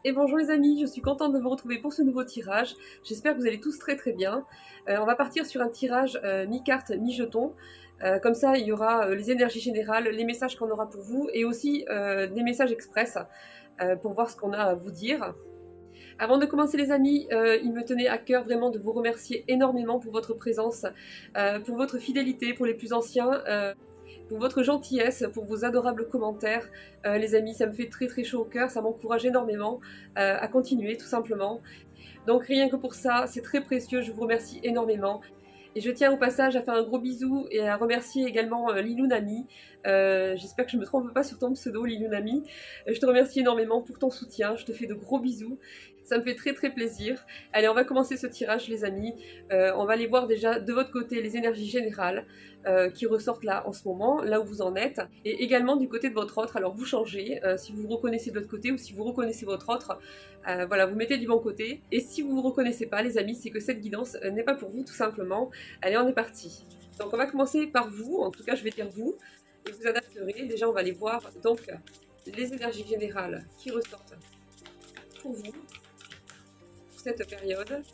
Et bonjour les amis, je suis contente de vous retrouver pour ce nouveau tirage. J'espère que vous allez tous très très bien. On va partir sur un tirage mi-carte, mi-jeton. Comme ça, il y aura les énergies générales, les messages qu'on aura pour vous et aussi des messages express pour voir ce qu'on a à vous dire. Avant de commencer les amis, il me tenait à cœur vraiment de vous remercier énormément pour votre présence, pour votre fidélité, pour les plus anciens. Pour votre gentillesse, pour vos adorables commentaires. Les amis, ça me fait très très chaud au cœur, ça m'encourage énormément à continuer tout simplement. Donc rien que pour ça, c'est très précieux, je vous remercie énormément. Et je tiens au passage à faire un gros bisou et à remercier également Lilou Nami. J'espère que je ne me trompe pas sur ton pseudo, Lilou Nami. Je te remercie énormément pour ton soutien, je te fais de gros bisous. Ça me fait très très plaisir. Allez, on va commencer ce tirage les amis. On va aller voir déjà de votre côté les énergies générales qui ressortent là en ce moment, là où vous en êtes. Et également du côté de votre autre, alors vous changez, si vous vous reconnaissez de l'autre côté ou si vous reconnaissez votre autre, voilà, vous mettez du bon côté. Et si vous ne vous reconnaissez pas les amis, c'est que cette guidance n'est pas pour vous tout simplement. Allez, on est parti. Donc on va commencer par vous, en tout cas je vais dire vous, et vous adapterez. Déjà on va aller voir donc les énergies générales qui ressortent pour vous, pour cette période.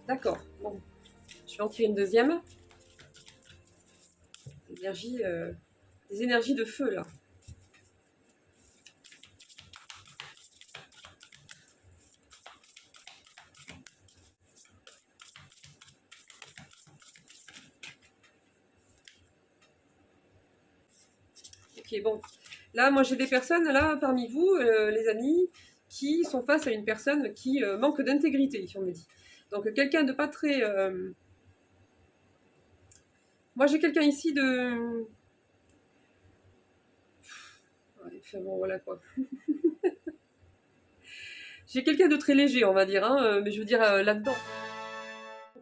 D'accord, bon, je vais en tirer une deuxième. Des énergies de feu là. Ok, bon. Là, moi, j'ai des personnes, là, parmi vous, les amis, qui sont face à une personne qui manque d'intégrité, on me dit. Donc, quelqu'un de pas très... Moi, j'ai quelqu'un ici de... Ouais, enfin, bon, voilà, quoi. J'ai quelqu'un de très léger, on va dire, hein, mais je veux dire, là-dedans.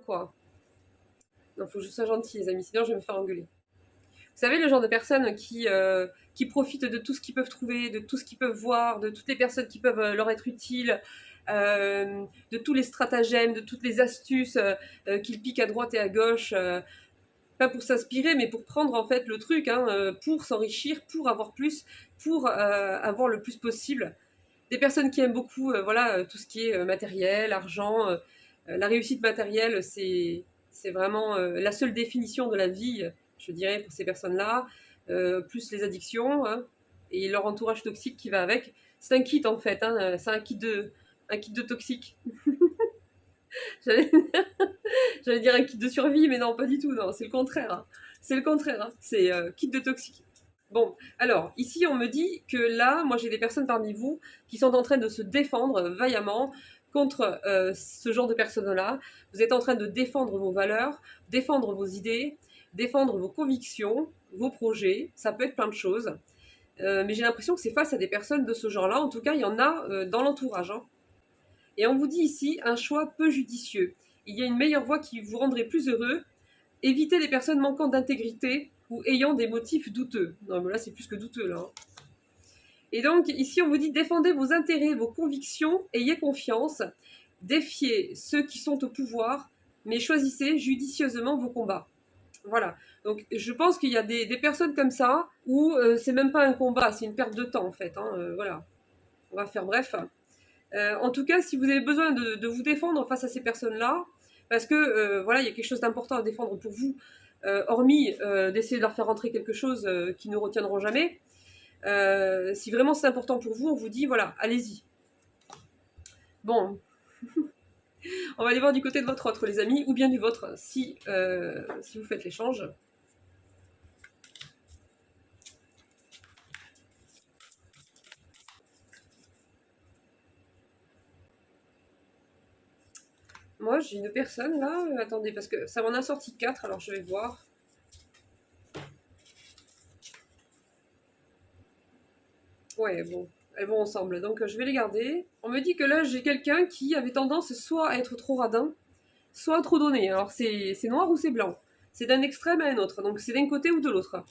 Quoi. Non, faut que je sois gentille, les amis, sinon je vais me faire engueuler. Vous savez, le genre de personnes qui profitent de tout ce qu'ils peuvent trouver, de tout ce qu'ils peuvent voir, de toutes les personnes qui peuvent leur être utiles, de tous les stratagèmes, de toutes les astuces qu'ils piquent à droite et à gauche, pas pour s'inspirer, mais pour prendre en fait le truc, hein, pour s'enrichir, pour avoir plus, pour avoir le plus possible. Des personnes qui aiment beaucoup voilà, tout ce qui est matériel, argent, la réussite matérielle, c'est vraiment la seule définition de la vie, je dirais, pour ces personnes-là, plus les addictions hein, et leur entourage toxique qui va avec. C'est un kit en fait, hein, c'est un kit de toxique. J'allais j'allais dire un kit de survie, mais non, pas du tout, non, c'est le contraire. Hein. C'est le contraire, hein. C'est kit de toxique. Bon, alors, ici, on me dit que là, moi, j'ai des personnes parmi vous qui sont en train de se défendre vaillamment contre ce genre de personnes-là. Vous êtes en train de défendre vos valeurs, défendre vos idées, défendre vos convictions, vos projets. Ça peut être plein de choses. Mais j'ai l'impression que c'est face à des personnes de ce genre-là. En tout cas, il y en a dans l'entourage. Hein. Et on vous dit ici un choix peu judicieux. Il y a une meilleure voie qui vous rendrait plus heureux. Évitez les personnes manquant d'intégrité ou ayant des motifs douteux. Non, mais là, c'est plus que douteux, là. Hein. Et donc, ici, on vous dit défendez vos intérêts, vos convictions, ayez confiance, défiez ceux qui sont au pouvoir, mais choisissez judicieusement vos combats. Voilà. Donc, je pense qu'il y a des personnes comme ça où c'est même pas un combat, c'est une perte de temps, en fait. Hein, voilà. On va faire bref. En tout cas, si vous avez besoin de vous défendre face à ces personnes-là, parce que voilà, il y a quelque chose d'important à défendre pour vous, hormis d'essayer de leur faire rentrer quelque chose qu'ils ne retiendront jamais. Si vraiment c'est important pour vous, on vous dit voilà, allez-y. Bon, on va aller voir du côté de votre autre, les amis, ou bien du vôtre, si vous faites l'échange. Moi, j'ai une personne là, attendez, parce que ça m'en a sorti 4, alors je vais voir. Ouais, bon, elles vont ensemble, donc je vais les garder. On me dit que là, j'ai quelqu'un qui avait tendance soit à être trop radin, soit trop donné. Alors, c'est noir ou c'est blanc. C'est d'un extrême à un autre, donc c'est d'un côté ou de l'autre.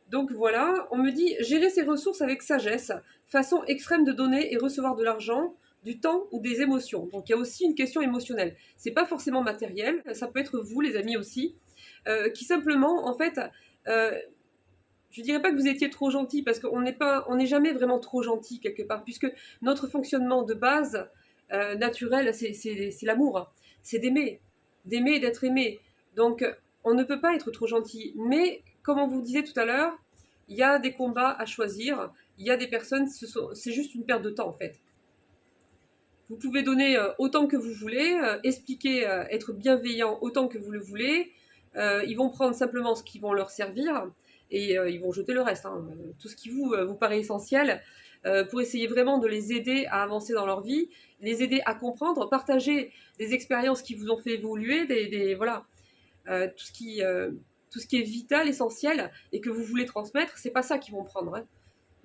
Donc voilà, on me dit gérer ses ressources avec sagesse, façon extrême de donner et recevoir de l'argent, du temps ou des émotions. Donc il y a aussi une question émotionnelle. C'est pas forcément matériel, ça peut être vous les amis aussi. qui simplement, en fait, je dirais pas que vous étiez trop gentil, parce qu'on n'est jamais vraiment trop gentil quelque part, puisque notre fonctionnement de base naturel, c'est l'amour, c'est d'aimer et d'être aimé. Donc, on ne peut pas être trop gentil. Mais, comme on vous disait tout à l'heure, il y a des combats à choisir. Il y a des personnes, c'est juste une perte de temps en fait. Vous pouvez donner autant que vous voulez, expliquer, être bienveillant autant que vous le voulez. Ils vont prendre simplement ce qui va leur servir et ils vont jeter le reste. Hein. Tout ce qui vous paraît essentiel pour essayer vraiment de les aider à avancer dans leur vie, les aider à comprendre, partager des expériences qui vous ont fait évoluer, voilà, tout ce qui est vital, essentiel et que vous voulez transmettre, c'est pas ça qu'ils vont prendre. Hein.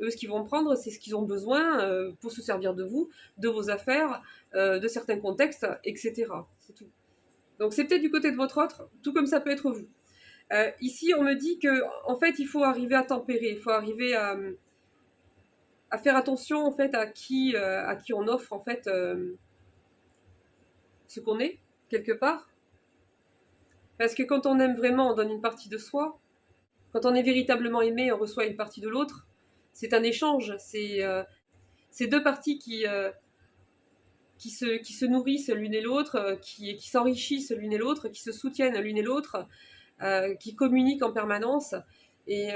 Eux, ce qu'ils vont prendre, c'est ce qu'ils ont besoin pour se servir de vous, de vos affaires, de certains contextes, etc. C'est tout. Donc c'est peut-être du côté de votre autre, tout comme ça peut être vous. Ici, on me dit que, en fait, il faut arriver à tempérer, il faut arriver à faire attention en fait à qui on offre en fait ce qu'on est quelque part. Parce que quand on aime vraiment, on donne une partie de soi. Quand on est véritablement aimé, on reçoit une partie de l'autre. C'est un échange. C'est deux parties qui se nourrissent l'une et l'autre, qui s'enrichissent l'une et l'autre, qui se soutiennent l'une et l'autre, qui communiquent en permanence. Et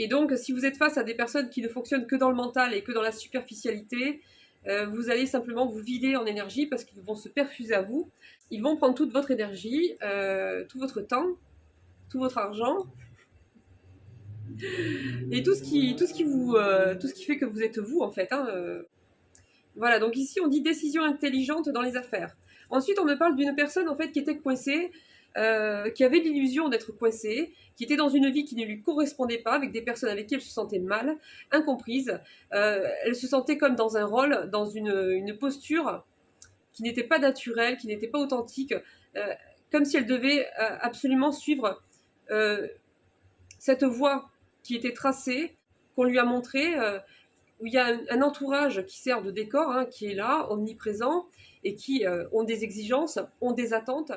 donc, si vous êtes face à des personnes qui ne fonctionnent que dans le mental et que dans la superficialité, vous allez simplement vous vider en énergie parce qu'ils vont se perfuser à vous. Ils vont prendre toute votre énergie, tout votre temps, tout votre argent et tout ce qui fait que vous êtes vous en fait. Hein. Voilà, donc ici on dit décision intelligente dans les affaires. Ensuite, on me parle d'une personne en fait qui était coincée, qui avait l'illusion d'être coincée, qui était dans une vie qui ne lui correspondait pas, avec des personnes avec qui elle se sentait mal, incomprise. Elle se sentait comme dans un rôle, dans une posture qui n'était pas naturelle, qui n'était pas authentique, comme si elle devait absolument suivre cette voie qui était tracée, qu'on lui a montrée, où il y a un entourage qui sert de décor, hein, qui est là, omniprésent, et qui ont des exigences, ont des attentes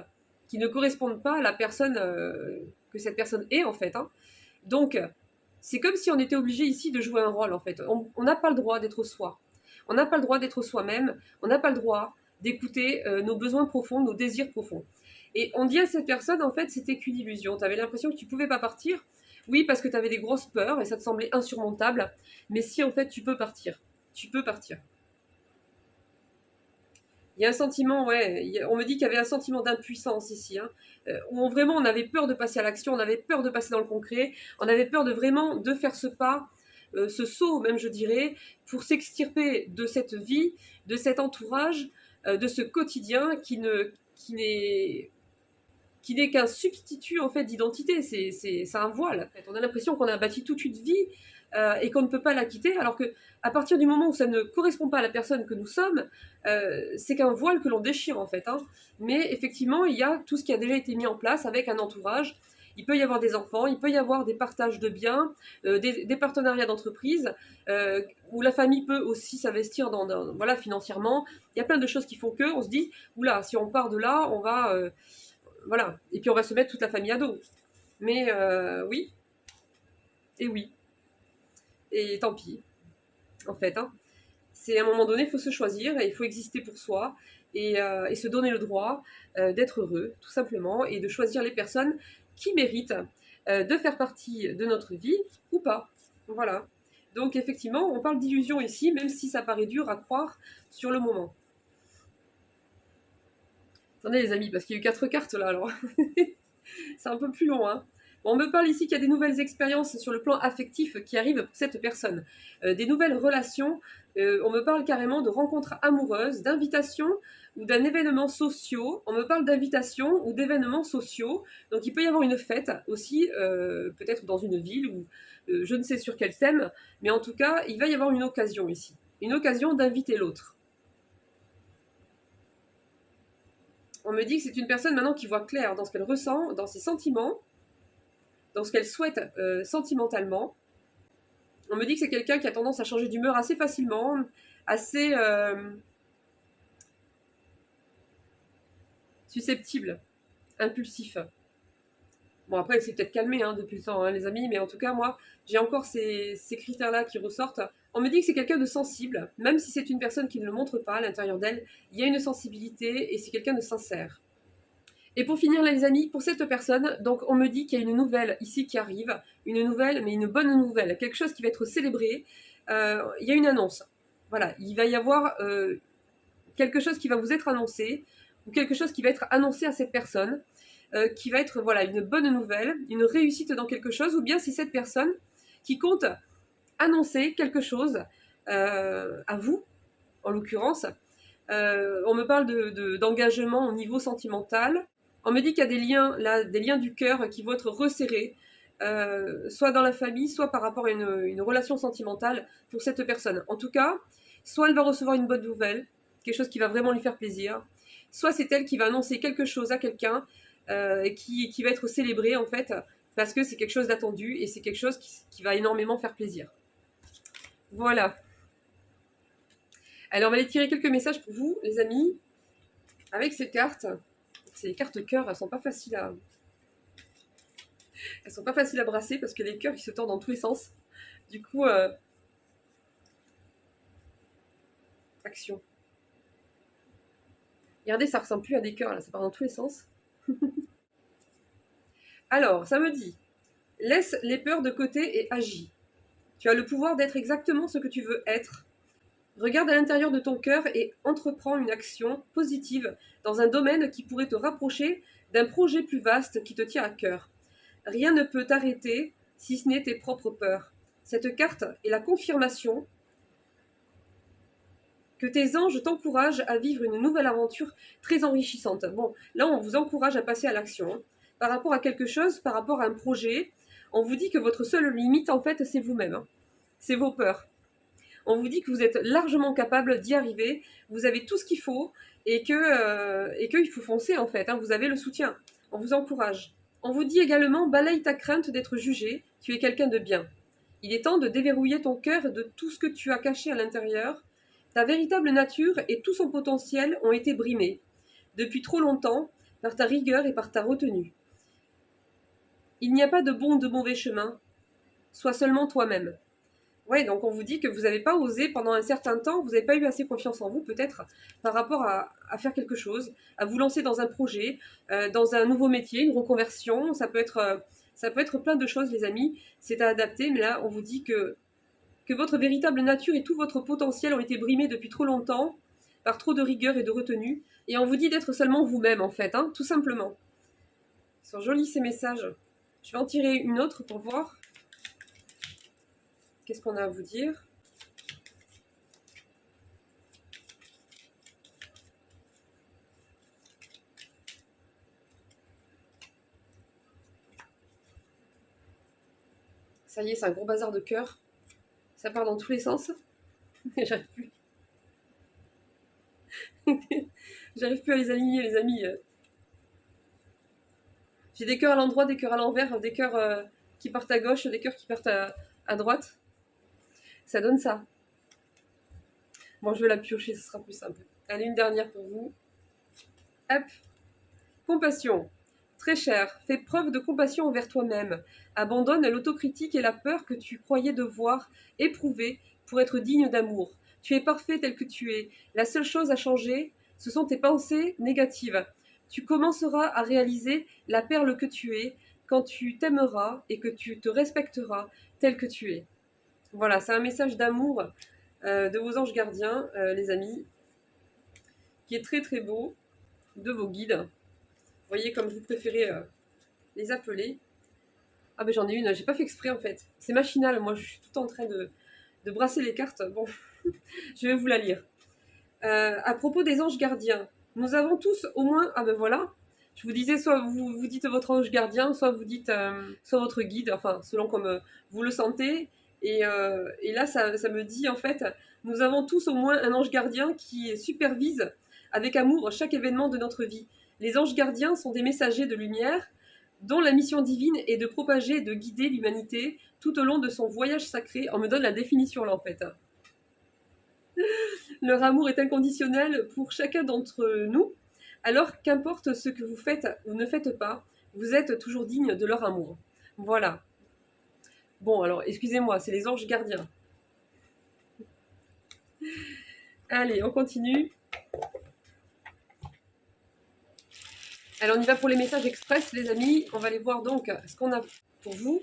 qui ne correspondent pas à la personne que cette personne est, en fait. Hein. Donc, c'est comme si on était obligé ici de jouer un rôle, en fait. On n'a pas le droit d'être soi. On n'a pas le droit d'être soi-même. On n'a pas le droit d'écouter nos besoins profonds, nos désirs profonds. Et on dit à cette personne, en fait, c'était qu'une illusion. Tu avais l'impression que tu pouvais pas partir. Oui, parce que tu avais des grosses peurs et ça te semblait insurmontable. Mais si, en fait, tu peux partir. Tu peux partir. Il y a un sentiment, ouais, on me dit qu'il y avait un sentiment d'impuissance ici, hein, où vraiment on avait peur de passer à l'action, on avait peur de passer dans le concret, on avait peur de vraiment de faire ce pas, ce saut même je dirais, pour s'extirper de cette vie, de cet entourage, de ce quotidien qui n'est qu'un substitut en fait d'identité, c'est un voile. On a l'impression qu'on a bâti toute une vie et qu'on ne peut pas la quitter, alors que à partir du moment où ça ne correspond pas à la personne que nous sommes, c'est qu'un voile que l'on déchire en fait. Hein. Mais effectivement, il y a tout ce qui a déjà été mis en place avec un entourage. Il peut y avoir des enfants, il peut y avoir des partages de biens, des partenariats d'entreprise, où la famille peut aussi s'investir voilà, financièrement. Il y a plein de choses qui font que on se dit, oula, si on part de là, on va... voilà. Et puis on va se mettre toute la famille à dos. Mais oui, et oui. Et tant pis, en fait. Hein. C'est à un moment donné, il faut se choisir, et il faut exister pour soi, et se donner le droit d'être heureux, tout simplement, et de choisir les personnes qui méritent de faire partie de notre vie ou pas. Voilà. Donc effectivement, on parle d'illusion ici, même si ça paraît dur à croire sur le moment. Attendez les amis, parce qu'il y a eu 4 cartes là, alors. C'est un peu plus long, hein. Bon, on me parle ici qu'il y a des nouvelles expériences sur le plan affectif qui arrivent pour cette personne. Des nouvelles relations, on me parle carrément de rencontres amoureuses, d'invitations ou d'un événement social. On me parle d'invitations ou d'événements sociaux. Donc il peut y avoir une fête aussi, peut-être dans une ville ou je ne sais sur quel thème, mais en tout cas, il va y avoir une occasion ici. Une occasion d'inviter l'autre. On me dit que c'est une personne maintenant qui voit clair dans ce qu'elle ressent, dans ses sentiments, dans ce qu'elle souhaite sentimentalement. On me dit que c'est quelqu'un qui a tendance à changer d'humeur assez facilement, assez susceptible, impulsif. Bon, après, elle s'est peut-être calmée hein, depuis le temps, hein, les amis, mais en tout cas, moi, j'ai encore ces critères-là qui ressortent. On me dit que c'est quelqu'un de sensible, même si c'est une personne qui ne le montre pas à l'intérieur d'elle, il y a une sensibilité et c'est quelqu'un de sincère. Et pour finir, les amis, pour cette personne, donc on me dit qu'il y a une nouvelle ici qui arrive, une nouvelle, mais une bonne nouvelle, quelque chose qui va être célébré. Il y a une annonce. Voilà, il va y avoir quelque chose qui va vous être annoncé, ou quelque chose qui va être annoncé à cette personne, qui va être voilà une bonne nouvelle, une réussite dans quelque chose, ou bien c'est cette personne qui compte annoncer quelque chose à vous, en l'occurrence. On me parle d'engagement au niveau sentimental. On me dit qu'il y a des liens, là, des liens du cœur qui vont être resserrés, soit dans la famille, soit par rapport à une relation sentimentale pour cette personne. En tout cas, soit elle va recevoir une bonne nouvelle, quelque chose qui va vraiment lui faire plaisir, soit c'est elle qui va annoncer quelque chose à quelqu'un qui va être célébré en fait, parce que c'est quelque chose d'attendu et c'est quelque chose qui va énormément faire plaisir. Voilà. Alors on va aller tirer quelques messages pour vous, les amis, avec ces cartes. Ces cartes cœur, elles sont pas faciles à brasser parce que les cœurs ils se tordent dans tous les sens. Du coup, action. Regardez, ça ressemble plus à des cœurs là, ça part dans tous les sens. Alors, ça me dit, laisse les peurs de côté et agis. Tu as le pouvoir d'être exactement ce que tu veux être. Regarde à l'intérieur de ton cœur et entreprends une action positive dans un domaine qui pourrait te rapprocher d'un projet plus vaste qui te tient à cœur. Rien ne peut t'arrêter si ce n'est tes propres peurs. Cette carte est la confirmation que tes anges t'encouragent à vivre une nouvelle aventure très enrichissante. Bon, là, on vous encourage à passer à l'action. Hein. Par rapport à quelque chose, par rapport à un projet, on vous dit que votre seule limite, en fait, c'est vous-même. Hein. C'est vos peurs. On vous dit que vous êtes largement capable d'y arriver, vous avez tout ce qu'il faut et qu'il faut foncer, en fait. Hein. Vous avez le soutien. On vous encourage. On vous dit également, balaye ta crainte d'être jugé, tu es quelqu'un de bien. Il est temps de déverrouiller ton cœur de tout ce que tu as caché à l'intérieur. Ta véritable nature et tout son potentiel ont été brimés, depuis trop longtemps, par ta rigueur et par ta retenue. Il n'y a pas de bon ou de mauvais chemin, sois seulement toi-même. Ouais, donc on vous dit que vous n'avez pas osé pendant un certain temps, vous n'avez pas eu assez confiance en vous peut-être par rapport à faire quelque chose, à vous lancer dans un projet, dans un nouveau métier, une reconversion, ça peut être plein de choses les amis, c'est à adapter, mais là on vous dit que votre véritable nature et tout votre potentiel ont été brimés depuis trop longtemps, par trop de rigueur et de retenue, et on vous dit d'être seulement vous-même en fait, hein, tout simplement. Ils sont jolis ces messages. Je vais en tirer une autre pour voir. Qu'est-ce qu'on a à vous dire ? Ça y est, c'est un gros bazar de cœur. Ça part dans tous les sens. J'arrive plus. J'arrive plus à les aligner, les amis. J'ai des cœurs à l'endroit, des cœurs à l'envers, des cœurs qui partent à gauche, des cœurs qui partent à droite. Ça donne ça. Bon, je vais la piocher, ce sera plus simple. Allez, une dernière pour vous. Hop. Compassion. Très cher, fais preuve de compassion envers toi-même. Abandonne l'autocritique et la peur que tu croyais devoir éprouver pour être digne d'amour. Tu es parfait tel que tu es. La seule chose à changer, ce sont tes pensées négatives. Tu commenceras à réaliser la perle que tu es quand tu t'aimeras et que tu te respecteras tel que tu es. Voilà, c'est un message d'amour de vos anges gardiens, les amis, qui est très très beau, de vos guides. Vous voyez comme vous préférez les appeler. Ah ben j'en ai une, j'ai pas fait exprès en fait. C'est machinal, moi je suis tout en train de brasser les cartes. Bon, je vais vous la lire. À propos des anges gardiens, nous avons tous au moins... Ah ben voilà, je vous disais, soit vous dites votre ange gardien, soit vous dites soit votre guide, enfin selon comme vous le sentez. Et là ça me dit en fait, nous avons tous au moins un ange gardien qui supervise avec amour chaque événement de notre vie. Les anges gardiens sont des messagers de lumière dont la mission divine est de propager et de guider l'humanité tout au long de son voyage sacré. On me donne la définition là en fait. Leur amour est inconditionnel pour chacun d'entre nous. Alors qu'importe ce que vous faites ou ne faites pas, vous êtes toujours digne de leur amour. Voilà. Bon, alors, excusez-moi, c'est les anges gardiens. Allez, on continue. Alors, on y va pour les messages express, les amis. On va aller voir donc ce qu'on a pour vous.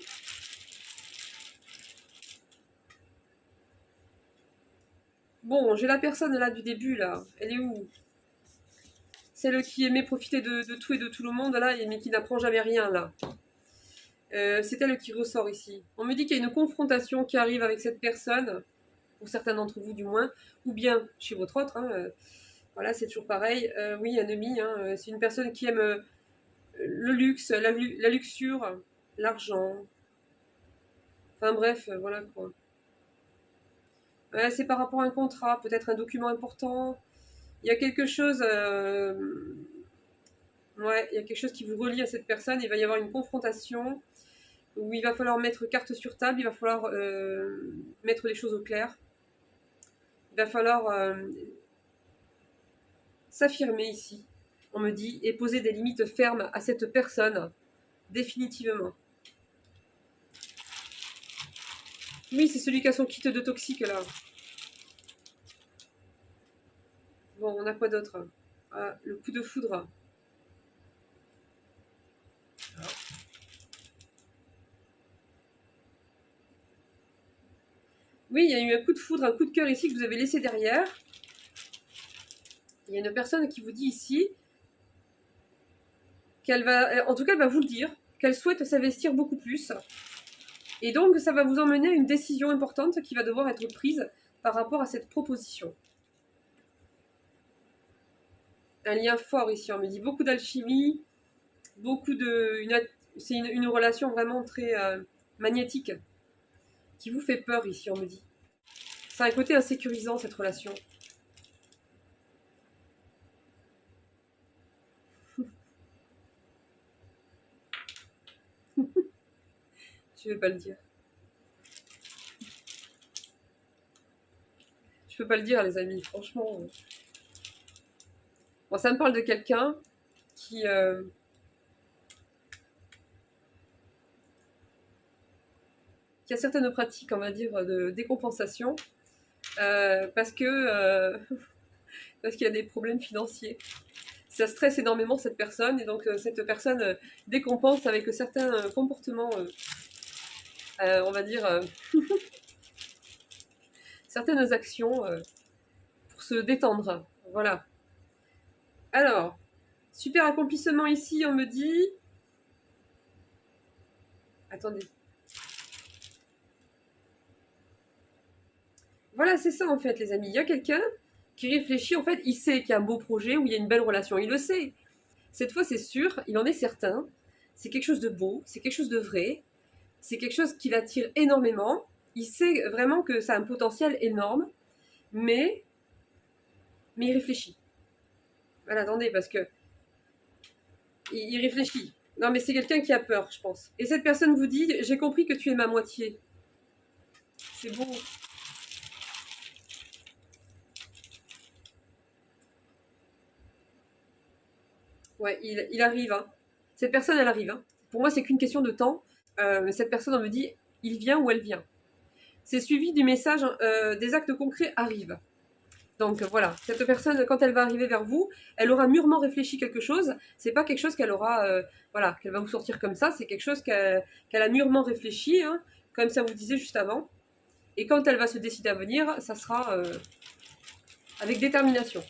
Bon, j'ai la personne là du début, là. Elle est où? Celle qui aimait profiter de tout et de tout le monde, là, mais qui n'apprend jamais rien, là. C'est elle qui ressort ici. On me dit qu'il y a une confrontation qui arrive avec cette personne, pour certains d'entre vous du moins, ou bien chez votre autre. Hein, voilà, c'est toujours pareil. Oui, ennemi, hein, c'est une personne qui aime le luxe, la luxure, l'argent. Enfin bref, voilà quoi. C'est par rapport à un contrat, peut-être un document important. Il y a quelque chose... ouais, il y a quelque chose qui vous relie à cette personne. Il va y avoir une confrontation où il va falloir mettre carte sur table, il va falloir mettre les choses au clair. Il va falloir s'affirmer ici, on me dit, et poser des limites fermes à cette personne, définitivement. Oui, c'est celui qui a son kit de toxique, là. Bon, on a quoi d'autre? Ah, le coup de foudre. Oui, il y a eu un coup de foudre, un coup de cœur ici que vous avez laissé derrière. Il y a une personne qui vous dit ici qu'elle va, en tout cas, elle va vous le dire, qu'elle souhaite s'investir beaucoup plus. Et donc, ça va vous emmener à une décision importante qui va devoir être prise par rapport à cette proposition. Un lien fort ici, on me dit beaucoup d'alchimie, beaucoup de... c'est une relation vraiment très magnétique qui vous fait peur ici, on me dit. C'est un côté insécurisant, cette relation. Je vais pas le dire. Je peux pas le dire, les amis, franchement. Bon, ça me parle de quelqu'un qui... qui a certaines pratiques, on va dire, de décompensation, parce que parce qu'il y a des problèmes financiers. Ça stresse énormément cette personne, et donc cette personne décompense avec certains comportements, on va dire, certaines actions pour se détendre. Voilà. Alors, super accomplissement ici, on me dit... Attendez. Voilà, c'est ça en fait, les amis. Il y a quelqu'un qui réfléchit, en fait, il sait qu'il y a un beau projet où il y a une belle relation, il le sait. Cette fois, c'est sûr, il en est certain. C'est quelque chose de beau, c'est quelque chose de vrai, c'est quelque chose qui l'attire énormément. Il sait vraiment que ça a un potentiel énorme, mais il réfléchit. Voilà, attendez, parce que il réfléchit. Non, mais c'est quelqu'un qui a peur, je pense. Et cette personne vous dit, j'ai compris que tu es ma moitié. C'est beau. Ouais, il arrive. Hein. Cette personne, elle arrive. Hein. Pour moi, c'est qu'une question de temps. Cette personne, on me dit, il vient ou elle vient. C'est suivi du message, des actes concrets arrivent. Donc voilà, cette personne, quand elle va arriver vers vous, elle aura mûrement réfléchi quelque chose. C'est pas quelque chose qu'elle aura, voilà, qu'elle va vous sortir comme ça. C'est quelque chose qu'elle a mûrement réfléchi, hein, comme ça vous disait juste avant. Et quand elle va se décider à venir, ça sera avec détermination.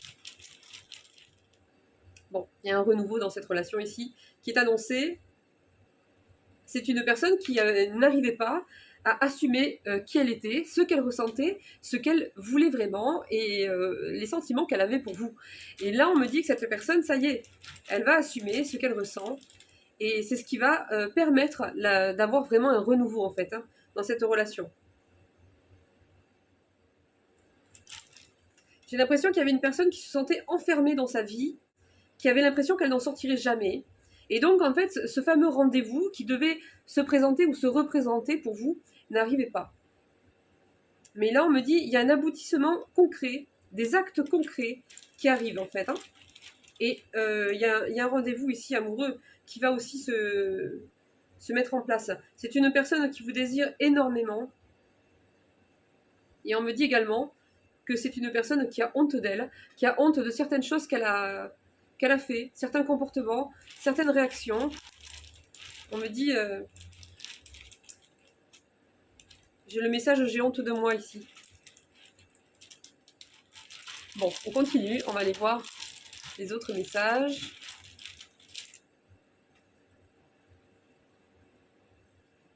Bon, il y a un renouveau dans cette relation ici qui est annoncé. C'est une personne qui n'arrivait pas à assumer qui elle était, ce qu'elle ressentait, ce qu'elle voulait vraiment et les sentiments qu'elle avait pour vous. Et là, on me dit que cette personne, ça y est, elle va assumer ce qu'elle ressent et c'est ce qui va permettre d'avoir vraiment un renouveau en fait hein, dans cette relation. J'ai l'impression qu'il y avait une personne qui se sentait enfermée dans sa vie, qui avait l'impression qu'elle n'en sortirait jamais. Et donc, en fait, ce fameux rendez-vous qui devait se présenter ou se représenter pour vous n'arrivait pas. Mais là, on me dit, il y a un aboutissement concret, des actes concrets qui arrivent, en fait. Hein. Et il y a un rendez-vous ici amoureux qui va aussi se mettre en place. C'est une personne qui vous désire énormément. Et on me dit également que c'est une personne qui a honte d'elle, qui a honte de certaines choses qu'elle a fait, certains comportements, certaines réactions. On me dit... j'ai le message « j'ai honte de moi » ici. Bon, on continue, on va aller voir les autres messages.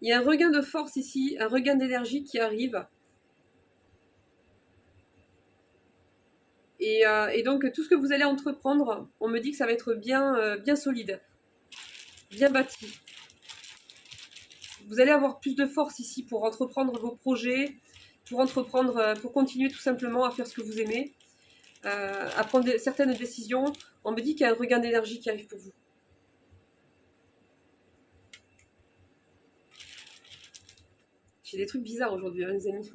Il y a un regain de force ici, un regain d'énergie qui arrive. Et donc, tout ce que vous allez entreprendre, on me dit que ça va être bien solide, bien bâti. Vous allez avoir plus de force ici pour entreprendre vos projets, pour continuer tout simplement à faire ce que vous aimez, à prendre certaines décisions. On me dit qu'il y a un regain d'énergie qui arrive pour vous. J'ai des trucs bizarres aujourd'hui, hein, les amis.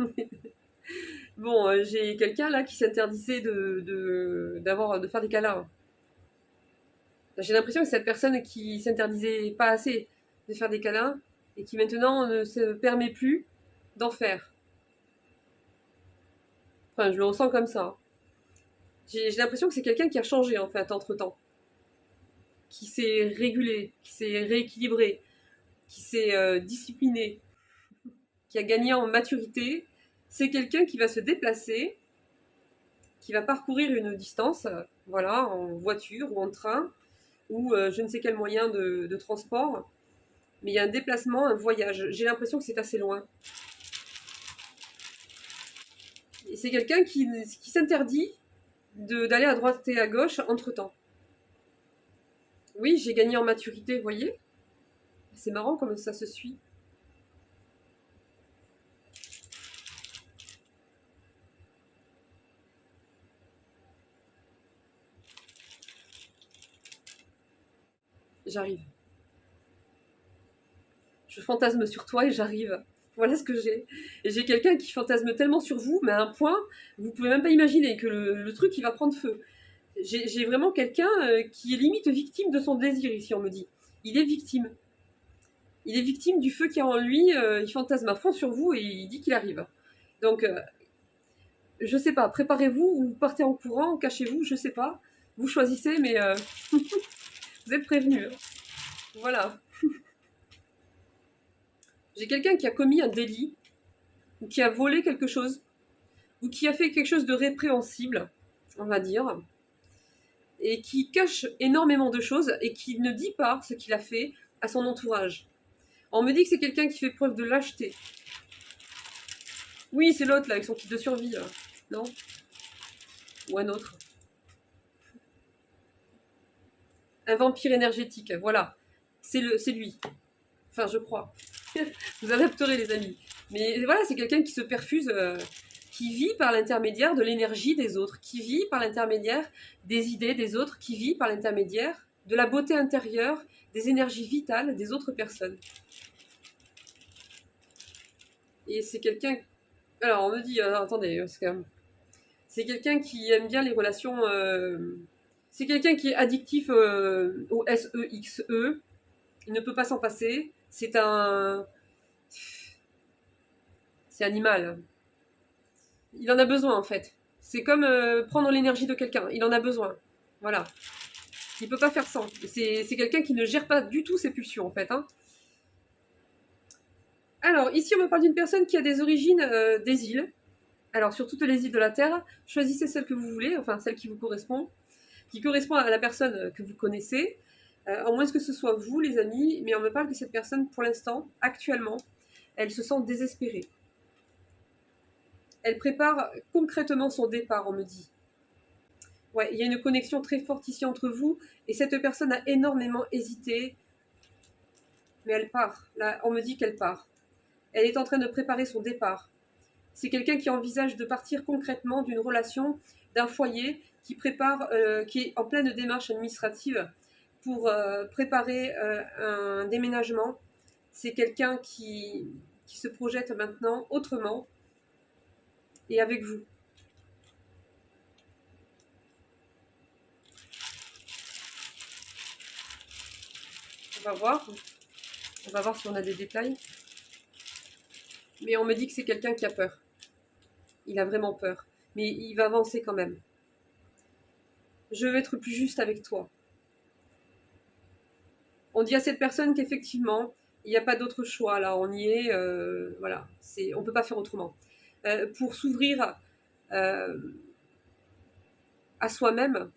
Bon, j'ai quelqu'un là qui s'interdisait de faire des câlins. J'ai l'impression que cette personne qui s'interdisait pas assez de faire des câlins et qui maintenant ne se permet plus d'en faire. Enfin, je le ressens comme ça. J'ai l'impression que c'est quelqu'un qui a changé en fait entre-temps. Qui s'est régulé, qui s'est rééquilibré, qui s'est discipliné, qui a gagné en maturité. C'est quelqu'un qui va se déplacer, qui va parcourir une distance, voilà, en voiture ou en train, ou je ne sais quel moyen de transport. Mais il y a un déplacement, un voyage. J'ai l'impression que c'est assez loin. Et c'est quelqu'un qui s'interdit d'aller à droite et à gauche entre-temps. Oui, j'ai gagné en maturité, vous voyez. C'est marrant comme ça se suit. J'arrive. Je fantasme sur toi et j'arrive. Voilà ce que j'ai. Et j'ai quelqu'un qui fantasme tellement sur vous, mais à un point, vous pouvez même pas imaginer que le truc, il va prendre feu. J'ai vraiment quelqu'un qui est limite victime de son désir ici, on me dit. Il est victime. Il est victime du feu qui est en lui, il fantasme à fond sur vous et il dit qu'il arrive. Donc, je sais pas, préparez-vous ou partez en courant, cachez-vous, je sais pas. Vous choisissez, mais vous êtes prévenus. Voilà. J'ai quelqu'un qui a commis un délit, ou qui a volé quelque chose, ou qui a fait quelque chose de répréhensible, on va dire, et qui cache énormément de choses et qui ne dit pas ce qu'il a fait à son entourage. On me dit que c'est quelqu'un qui fait preuve de lâcheté. Oui, c'est l'autre là, avec son kit de survie, non? Ou un autre. Un vampire énergétique, voilà. C'est lui. Enfin, je crois. Vous adapterez, les amis. Mais voilà, c'est quelqu'un qui se perfuse, qui vit par l'intermédiaire de l'énergie des autres, qui vit par l'intermédiaire des idées des autres, qui vit par l'intermédiaire de la beauté intérieure, des énergies vitales des autres personnes. Et c'est quelqu'un... Alors, on me dit... attendez, c'est quand même... C'est quelqu'un qui aime bien les relations... C'est quelqu'un qui est addictif au SEXE. Il ne peut pas s'en passer. C'est animal. Il en a besoin, en fait. C'est comme prendre l'énergie de quelqu'un. Il en a besoin. Voilà. Il ne peut pas faire sans. C'est quelqu'un qui ne gère pas du tout ses pulsions, en fait. Hein. Alors, ici, on me parle d'une personne qui a des origines des îles. Alors, sur toutes les îles de la Terre, choisissez celle que vous voulez, enfin, celle qui vous correspond, qui correspond à la personne que vous connaissez, à moins que ce soit vous, les amis, mais on me parle que cette personne, pour l'instant, actuellement, elle se sent désespérée. Elle prépare concrètement son départ, on me dit. Ouais, il y a une connexion très forte ici entre vous, et cette personne a énormément hésité, mais elle part. Là, on me dit qu'elle part. Elle est en train de préparer son départ. C'est quelqu'un qui envisage de partir concrètement d'une relation, d'un foyer, qui est en pleine démarche administrative pour préparer un déménagement. C'est quelqu'un qui se projette maintenant autrement et avec vous. On va voir. On va voir si on a des détails. Mais on me dit que c'est quelqu'un qui a peur. Il a vraiment peur. Mais il va avancer quand même. Je veux être plus juste avec toi. On dit à cette personne qu'effectivement, il n'y a pas d'autre choix. Là, on y est. Voilà. On ne peut pas faire autrement. Pour s'ouvrir à soi-même,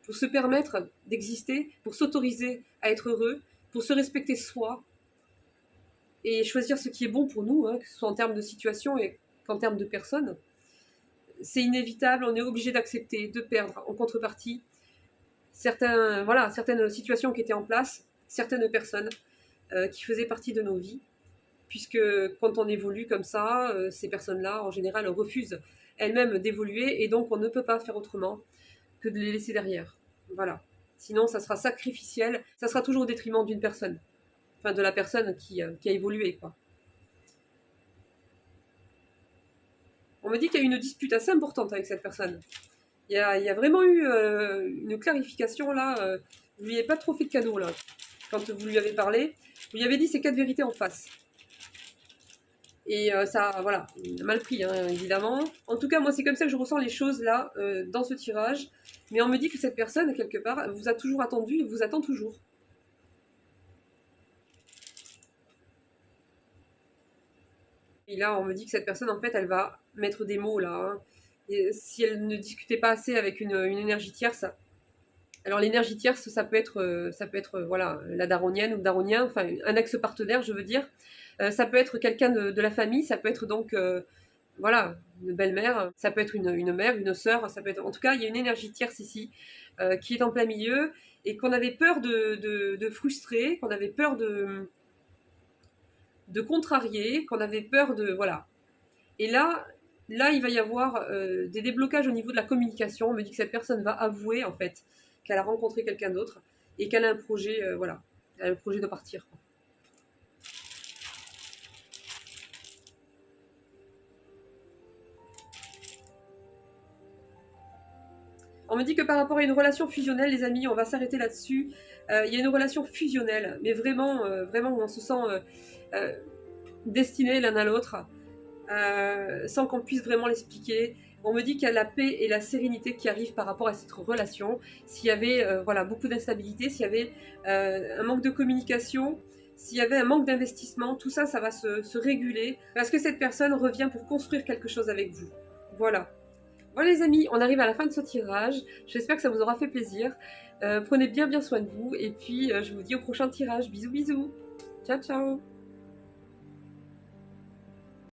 pour se permettre d'exister, pour s'autoriser à être heureux, pour se respecter soi et choisir ce qui est bon pour nous, hein, que ce soit en termes de situation et qu'en termes de personnes. C'est inévitable, on est obligé d'accepter, de perdre en contrepartie certaines situations qui étaient en place, certaines personnes qui faisaient partie de nos vies, puisque quand on évolue comme ça, ces personnes-là, en général, refusent elles-mêmes d'évoluer, et donc on ne peut pas faire autrement que de les laisser derrière. Voilà. Sinon, ça sera sacrificiel, ça sera toujours au détriment d'une personne. Enfin, de la personne qui a évolué, quoi. On me dit qu'il y a eu une dispute assez importante avec cette personne. Il y a vraiment eu une clarification, là. Vous lui avez pas trop fait de cadeau, là. Quand vous lui avez parlé, vous lui avez dit ces 4 vérités en face. Et ça, voilà, mal pris, hein, évidemment. En tout cas, moi, c'est comme ça que je ressens les choses, là, dans ce tirage. Mais on me dit que cette personne, quelque part, vous a toujours attendu et vous attend toujours. Et là, on me dit que cette personne, en fait, elle va mettre des mots, là. Hein. Et si elle ne discutait pas assez avec une énergie tierce. Alors, l'énergie tierce, ça peut être voilà, la daronienne ou le daronien, enfin, un ex-partenaire, je veux dire. Ça peut être quelqu'un de la famille, ça peut être donc, voilà, une belle-mère, ça peut être une mère, une sœur, ça peut être... En tout cas, il y a une énergie tierce ici qui est en plein milieu et qu'on avait peur de frustrer, qu'on avait peur de contrarier, qu'on avait peur de... Voilà. Et là, il va y avoir des déblocages au niveau de la communication. On me dit que cette personne va avouer, en fait, qu'elle a rencontré quelqu'un d'autre et qu'elle a un projet, voilà, elle a le projet de partir, quoi. On me dit que par rapport à une relation fusionnelle, les amis, on va s'arrêter là-dessus. Il y a une relation fusionnelle, mais vraiment, vraiment où on se sent destinés l'un à l'autre, sans qu'on puisse vraiment l'expliquer. On me dit qu'il y a la paix et la sérénité qui arrivent par rapport à cette relation. S'il y avait voilà, beaucoup d'instabilité, s'il y avait un manque de communication, s'il y avait un manque d'investissement, tout ça, ça va se réguler parce que cette personne revient pour construire quelque chose avec vous. Voilà. Voilà les amis, on arrive à la fin de ce tirage. J'espère que ça vous aura fait plaisir. Prenez bien soin de vous et puis je vous dis au prochain tirage. Bisous bisous. Ciao ciao.